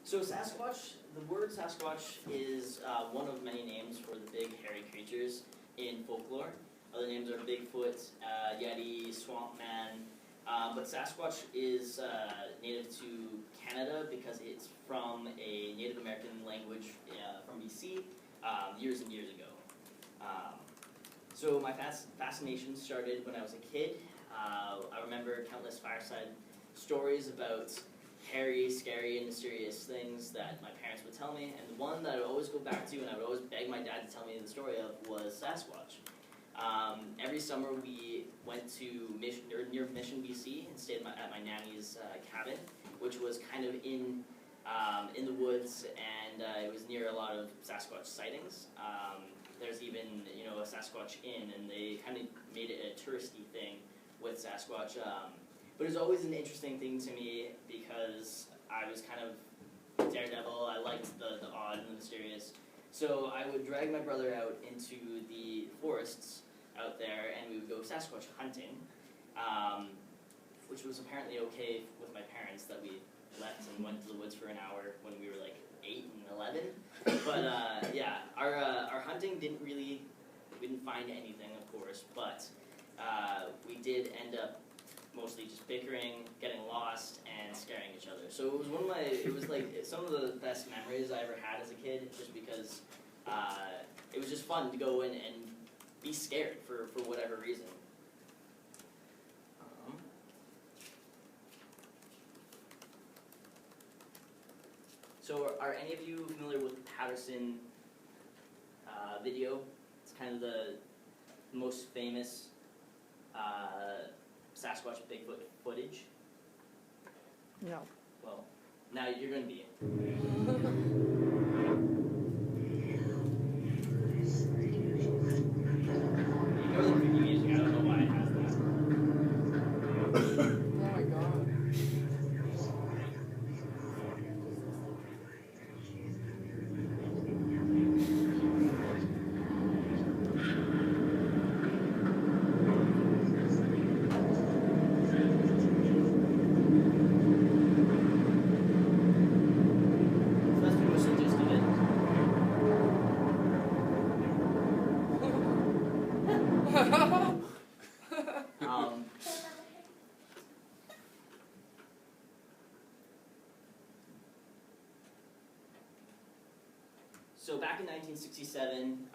So Sasquatch, the word Sasquatch is one of many names for the big hairy creatures in folklore. Other names are Bigfoot, Yeti, Swamp Man, but Sasquatch is native to Canada because it's from a Native American language from BC years and years ago. So my fascination started when I was a kid. I remember countless fireside stories about hairy, scary, and mysterious things that my parents would tell me, and the one that I would always go back to and I would always beg my dad to tell me the story of was Sasquatch. Every summer we went to near Mission, BC, and stayed at my nanny's cabin, which was kind of in the woods, and it was near a lot of Sasquatch sightings. There's even a Sasquatch Inn, and they kind of made it a touristy thing with Sasquatch. But it was always an interesting thing to me because I was kind of daredevil. I liked the odd and the mysterious. So I would drag my brother out into the forests out there, and we would go Sasquatch hunting, which was apparently okay with my parents, that we left and went to the woods for an hour when we were like 8 and 11. But yeah, our hunting we didn't find anything, of course, but we did end up mostly just bickering, getting lost, and scaring each other. So it was it was like some of the best memories I ever had as a kid, just because it was just fun to go in and be scared for whatever reason. So are any of you familiar with the Patterson video? It's kind of the most famous Sasquatch Bigfoot footage. No. Well, now you're going to be. You go to the creepy music, I don't know why it has that. Oh my god. So back in 1967,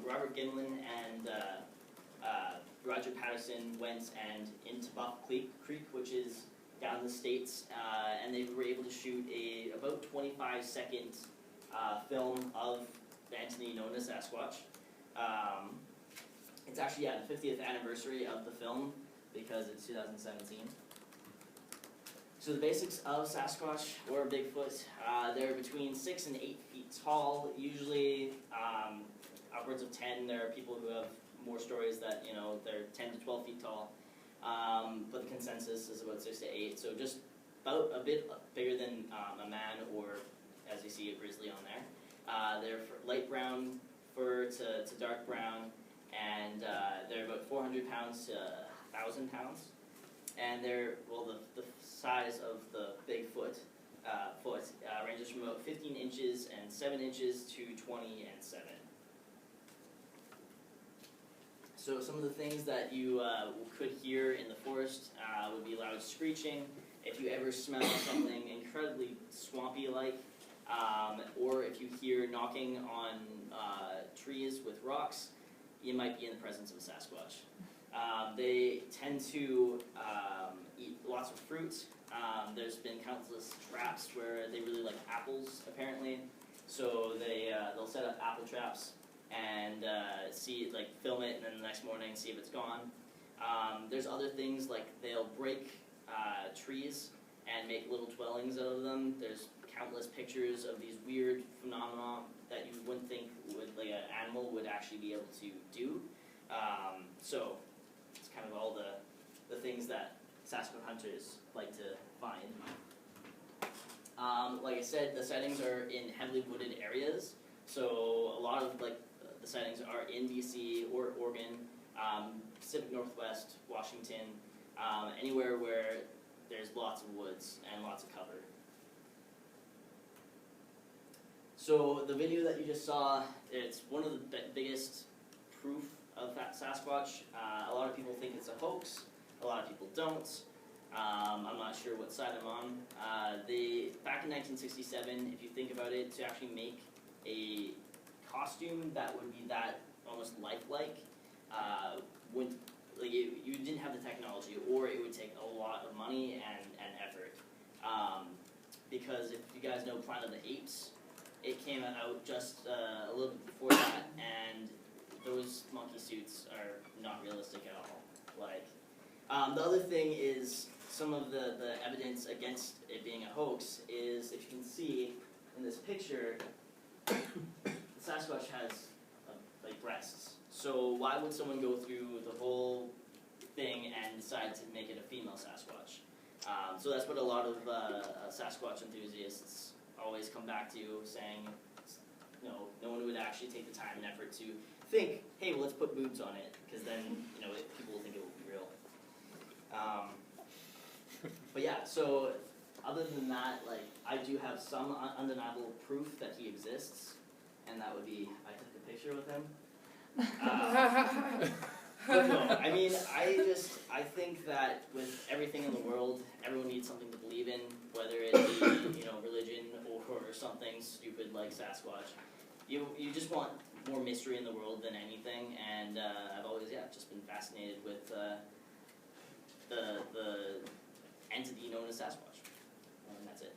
Robert Gimlin and Roger Patterson went into Buff Creek, which is down in the States, and they were able to shoot a about 25-second film of the entity known as Sasquatch. It's actually the 50th anniversary of the film because it's 2017. So the basics of Sasquatch or Bigfoot, they're between 6 and 8 feet tall, usually upwards of 10. There are people who have more stories that, they're 10 to 12 feet tall, but the consensus is about 6 to 8, so just about a bit bigger than a man, or as you see a grizzly on there. They're light brown fur to dark brown, and they're about 400 pounds to 1,000 pounds. And they're, the size of the Bigfoot foot ranges from about 15 inches and 7 inches to 20 and 7. So some of the things that you could hear in the forest would be loud screeching. If you ever smell something incredibly swampy-like, or if you hear knocking on trees with rocks, you might be in the presence of a Sasquatch. They tend to eat lots of fruit. There's been countless traps where they really like apples, apparently. So they'll set up apple traps and film it, and then the next morning see if it's gone. There's other things like they'll break trees and make little dwellings out of them. There's countless pictures of these weird phenomena that you wouldn't think an animal would actually be able to do. So it's kind of all the things that Sasquatch hunters like to find. Like I said, the sightings are in heavily wooded areas, so a lot of the sightings are in BC or Oregon, Pacific Northwest, Washington, anywhere where there's lots of woods and lots of cover. So the video that you just saw, it's one of the biggest proof of that Sasquatch. A lot of people think it's a hoax. A lot of people don't. I'm not sure what side I'm on. Back in 1967, if you think about it, to actually make a costume that would be that almost lifelike, you didn't have the technology, or it would take a lot of money and effort. Because if you guys know Planet of the Apes, it came out just a little bit before that, and those monkey suits are not realistic at all. The other thing is, some of the evidence against it being a hoax is, if you can see in this picture, the Sasquatch has breasts. So why would someone go through the whole thing and decide to make it a female Sasquatch? So that's what a lot of Sasquatch enthusiasts always come back to, saying, no one would actually take the time and effort to think, hey, well, let's put boobs on it, because then people will think it will be real. But yeah, so other than that, I do have some undeniable proof that he exists, and that would be, I took a picture with him. But no, I mean, I think that with everything in the world, everyone needs something to believe in, whether it be, religion or something stupid like Sasquatch. You just want more mystery in the world than anything, and I've always, just been fascinated with the entity known as Sasquatch. And that's it.